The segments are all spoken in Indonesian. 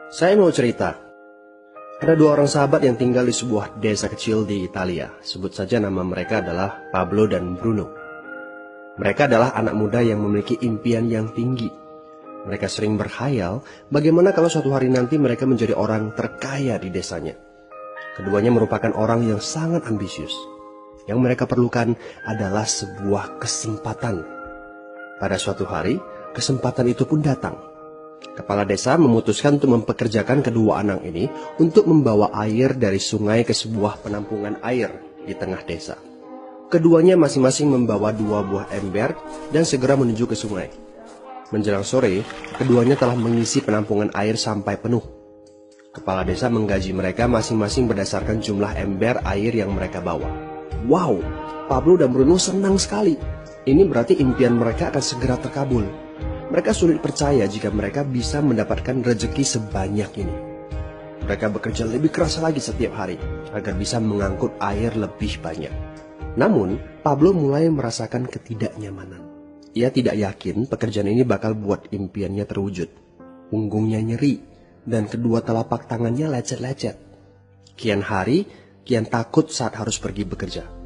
Saya mau cerita. Ada dua orang sahabat yang tinggal di sebuah desa kecil di Italia. Sebut saja nama mereka adalah Pablo dan Bruno. Mereka adalah anak muda yang memiliki impian yang tinggi. Mereka sering berkhayal bagaimana kalau suatu hari nanti mereka menjadi orang terkaya di desanya. Keduanya merupakan orang yang sangat ambisius. Yang mereka perlukan adalah sebuah kesempatan. Pada suatu hari, kesempatan itu pun datang. Kepala desa memutuskan untuk mempekerjakan kedua anak ini untuk membawa air dari sungai ke sebuah penampungan air di tengah desa. Keduanya masing-masing membawa 2 buah ember dan segera menuju ke sungai. Menjelang sore, keduanya telah mengisi penampungan air sampai penuh. Kepala desa menggaji mereka masing-masing berdasarkan jumlah ember air yang mereka bawa. Wow, Pablo dan Bruno senang sekali. Ini berarti impian mereka akan segera terkabul. Mereka sulit percaya jika mereka bisa mendapatkan rezeki sebanyak ini. Mereka bekerja lebih keras lagi setiap hari agar bisa mengangkut air lebih banyak. Namun, Pablo mulai merasakan ketidaknyamanan. Ia tidak yakin pekerjaan ini bakal buat impiannya terwujud. Punggungnya nyeri dan kedua telapak tangannya lecet-lecet. Kian hari, kian takut saat harus pergi bekerja.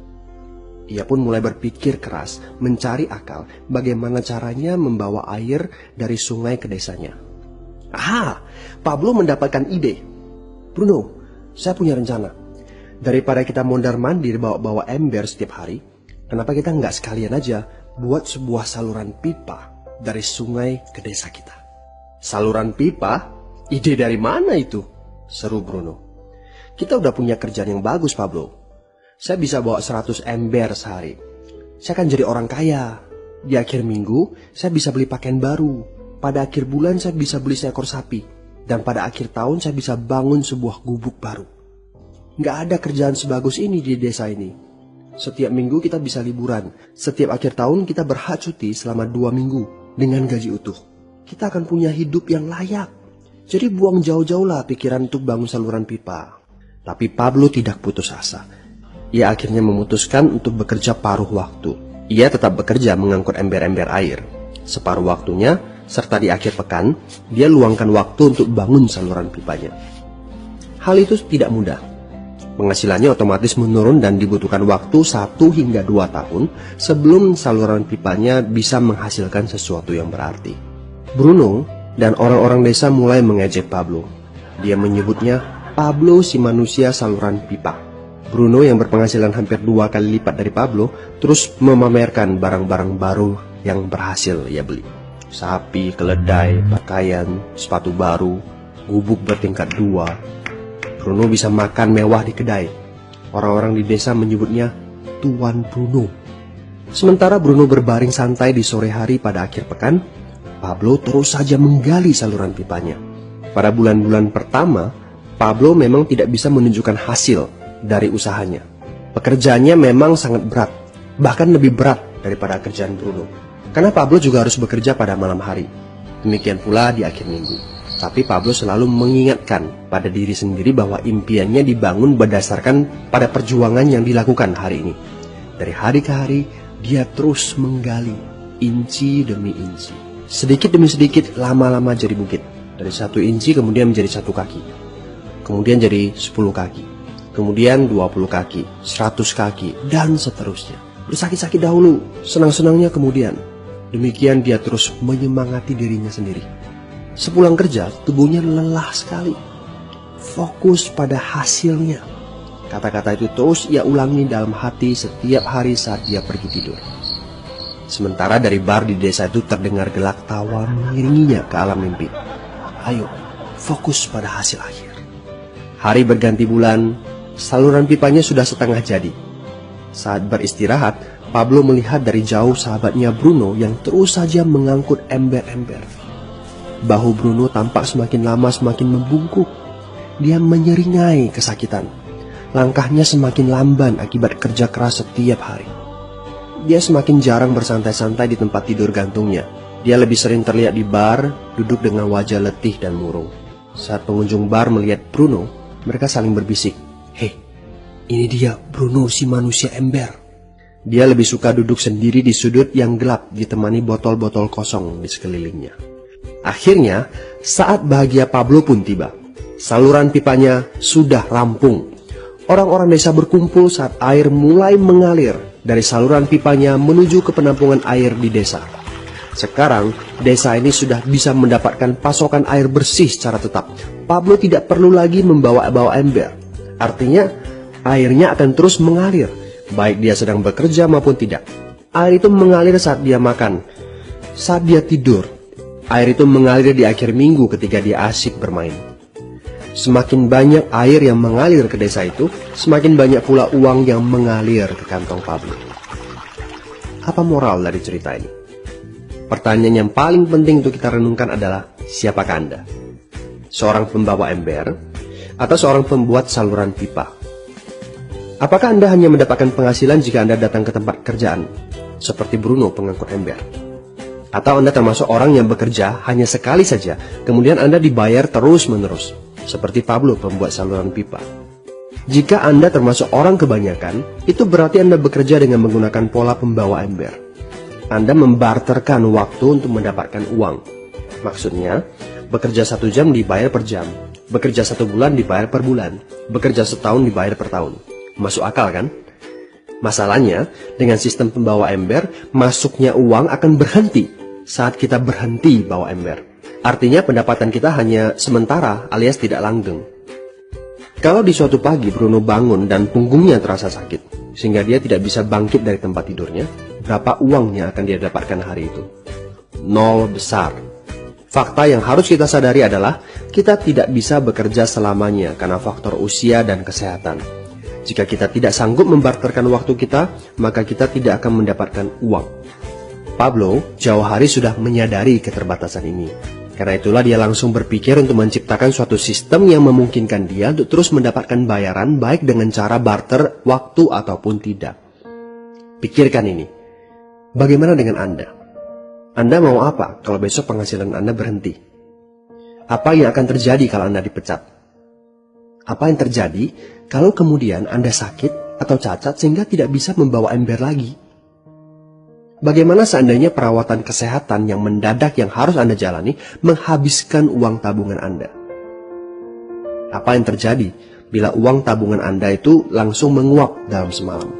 Ia pun mulai berpikir keras mencari akal bagaimana caranya membawa air dari sungai ke desanya. Pablo mendapatkan ide. Bruno, saya punya rencana. Daripada kita mondar-mandir bawa-bawa ember setiap hari, kenapa kita nggak sekalian aja buat sebuah saluran pipa dari sungai ke desa kita? Saluran pipa? Ide dari mana itu? Seru Bruno. Kita udah punya kerjaan yang bagus, Pablo. Saya bisa bawa 100 ember sehari. Saya akan jadi orang kaya. Di akhir minggu, saya bisa beli pakaian baru. Pada akhir bulan, saya bisa beli seekor sapi. Dan pada akhir tahun, saya bisa bangun sebuah gubuk baru. Nggak ada kerjaan sebagus ini di desa ini. Setiap minggu kita bisa liburan. Setiap akhir tahun kita berhak cuti selama 2 minggu dengan gaji utuh. Kita akan punya hidup yang layak. Jadi buang jauh-jauhlah pikiran untuk bangun saluran pipa. Tapi Pablo tidak putus asa. Ia akhirnya memutuskan untuk bekerja paruh waktu. Ia tetap bekerja mengangkut ember-ember air. Separuh waktunya, serta di akhir pekan, dia luangkan waktu untuk bangun saluran pipanya. Hal itu tidak mudah. Penghasilannya otomatis menurun dan dibutuhkan waktu 1 hingga 2 tahun sebelum saluran pipanya bisa menghasilkan sesuatu yang berarti. Bruno dan orang-orang desa mulai mengejek Pablo. Dia menyebutnya Pablo si manusia saluran pipa. Bruno yang berpenghasilan hampir 2 kali lipat dari Pablo terus memamerkan barang-barang baru yang berhasil ia beli. Sapi, keledai, pakaian, sepatu baru, gubuk bertingkat 2. Bruno bisa makan mewah di kedai. Orang-orang di desa menyebutnya Tuan Bruno. Sementara Bruno berbaring santai di sore hari pada akhir pekan, Pablo terus saja menggali saluran pipanya. Pada bulan-bulan pertama, Pablo memang tidak bisa menunjukkan hasil dari usahanya. Pekerjaannya memang sangat berat, bahkan lebih berat daripada kerjaan Bruno. Karena Pablo juga harus bekerja pada malam hari. Demikian pula di akhir minggu. Tapi Pablo selalu mengingatkan pada diri sendiri bahwa impiannya dibangun berdasarkan pada perjuangan yang dilakukan hari ini. Dari hari ke hari, dia terus menggali, inci demi inci. Sedikit demi sedikit, lama-lama jadi bukit. Dari 1 inci kemudian menjadi 1 kaki. Kemudian jadi 10 kaki. Kemudian 20 kaki, 100 kaki, dan seterusnya. Bersakit-sakit dahulu, senang-senangnya kemudian. Demikian dia terus menyemangati dirinya sendiri. Sepulang kerja, tubuhnya lelah sekali. Fokus pada hasilnya. Kata-kata itu terus ia ulangi dalam hati setiap hari saat dia pergi tidur. Sementara dari bar di desa itu terdengar gelak tawa mengiringinya ke alam mimpi. Ayo, fokus pada hasil akhir. Hari berganti bulan, saluran pipanya sudah setengah jadi. Saat beristirahat, Pablo melihat dari jauh sahabatnya Bruno yang terus saja mengangkut ember-ember. Bahu Bruno tampak semakin lama semakin membungkuk. Dia menyeringai kesakitan. Langkahnya semakin lamban akibat kerja keras setiap hari. Dia semakin jarang bersantai-santai di tempat tidur gantungnya. Dia lebih sering terlihat di bar, duduk dengan wajah letih dan murung. Saat pengunjung bar melihat Bruno, mereka saling berbisik. Hei, ini dia Bruno si manusia ember. Dia lebih suka duduk sendiri di sudut yang gelap ditemani botol-botol kosong di sekelilingnya. Akhirnya, Saat bahagia Pablo pun tiba. Saluran pipanya sudah rampung. Orang-orang desa berkumpul saat air mulai mengalir dari saluran pipanya menuju ke penampungan air di desa. Sekarang, desa ini sudah bisa mendapatkan pasokan air bersih secara tetap. Pablo tidak perlu lagi membawa ember. Artinya, airnya akan terus mengalir, baik dia sedang bekerja maupun tidak. Air itu mengalir saat dia makan, saat dia tidur. Air itu mengalir di akhir minggu ketika dia asyik bermain. Semakin banyak air yang mengalir ke desa itu, semakin banyak pula uang yang mengalir ke kantong Pablo. Apa moral dari cerita ini? Pertanyaan yang paling penting untuk kita renungkan adalah, siapakah Anda? Seorang pembawa ember atau seorang pembuat saluran pipa? Apakah Anda hanya mendapatkan penghasilan jika Anda datang ke tempat kerjaan, seperti Bruno pengangkut ember? Atau Anda termasuk orang yang bekerja hanya sekali saja, kemudian Anda dibayar terus-menerus, seperti Pablo pembuat saluran pipa? Jika Anda termasuk orang kebanyakan, itu berarti Anda bekerja dengan menggunakan pola pembawa ember. Anda membarterkan waktu untuk mendapatkan uang. Maksudnya, bekerja 1 jam dibayar per jam, bekerja 1 bulan dibayar per bulan, bekerja setahun dibayar per tahun. Masuk akal kan? Masalahnya, dengan sistem pembawa ember, masuknya uang akan berhenti saat kita berhenti bawa ember. Artinya pendapatan kita hanya sementara alias tidak langgeng. Kalau di suatu pagi Bruno bangun dan punggungnya terasa sakit, sehingga dia tidak bisa bangkit dari tempat tidurnya, berapa uangnya akan dia dapatkan hari itu? 0 besar. Fakta yang harus kita sadari adalah kita tidak bisa bekerja selamanya karena faktor usia dan kesehatan. Jika kita tidak sanggup membarterkan waktu kita, maka kita tidak akan mendapatkan uang. Pablo jauh hari sudah menyadari keterbatasan ini. Karena itulah dia langsung berpikir untuk menciptakan suatu sistem yang memungkinkan dia untuk terus mendapatkan bayaran baik dengan cara barter waktu ataupun tidak. Pikirkan ini. Bagaimana dengan Anda? Anda mau apa kalau besok penghasilan Anda berhenti? Apa yang akan terjadi kalau Anda dipecat? Apa yang terjadi kalau kemudian Anda sakit atau cacat sehingga tidak bisa membawa ember lagi? Bagaimana seandainya perawatan kesehatan yang mendadak yang harus Anda jalani menghabiskan uang tabungan Anda? Apa yang terjadi bila uang tabungan Anda itu langsung menguap dalam semalam?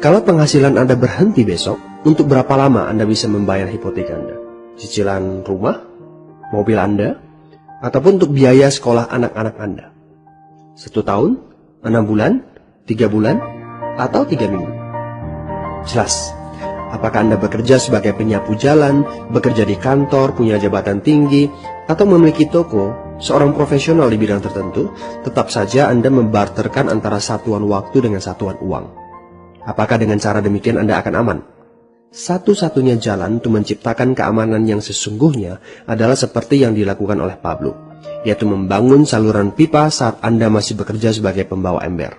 Kalau penghasilan Anda berhenti besok, untuk berapa lama Anda bisa membayar hipotek Anda? Cicilan rumah, mobil Anda, ataupun untuk biaya sekolah anak-anak Anda? 1 tahun, 6 bulan, 3 bulan, atau 3 minggu? Jelas. Apakah Anda bekerja sebagai penyapu jalan, bekerja di kantor, punya jabatan tinggi, atau memiliki toko, seorang profesional di bidang tertentu, tetap saja Anda membarterkan antara satuan waktu dengan satuan uang. Apakah dengan cara demikian Anda akan aman? Satu-satunya jalan untuk menciptakan keamanan yang sesungguhnya adalah seperti yang dilakukan oleh Pablo, yaitu membangun saluran pipa saat Anda masih bekerja sebagai pembawa ember.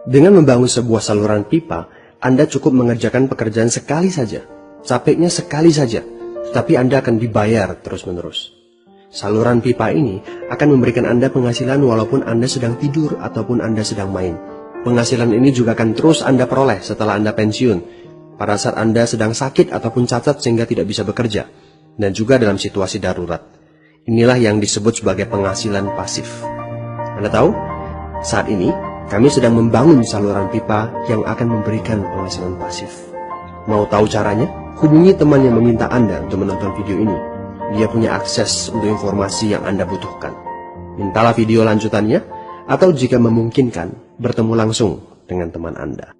Dengan membangun sebuah saluran pipa, Anda cukup mengerjakan pekerjaan sekali saja, capeknya sekali saja, tapi Anda akan dibayar terus-menerus. Saluran pipa ini akan memberikan Anda penghasilan walaupun Anda sedang tidur ataupun Anda sedang main. Penghasilan ini juga akan terus Anda peroleh setelah Anda pensiun, pada saat Anda sedang sakit ataupun cacat sehingga tidak bisa bekerja, dan juga dalam situasi darurat. Inilah yang disebut sebagai penghasilan pasif. Anda tahu, saat ini kami sedang membangun saluran pipa yang akan memberikan penghasilan pasif. Mau tahu caranya? Hubungi teman yang meminta Anda untuk menonton video ini. Dia punya akses untuk informasi yang Anda butuhkan. Mintalah video lanjutannya, atau jika memungkinkan, bertemu langsung dengan teman Anda.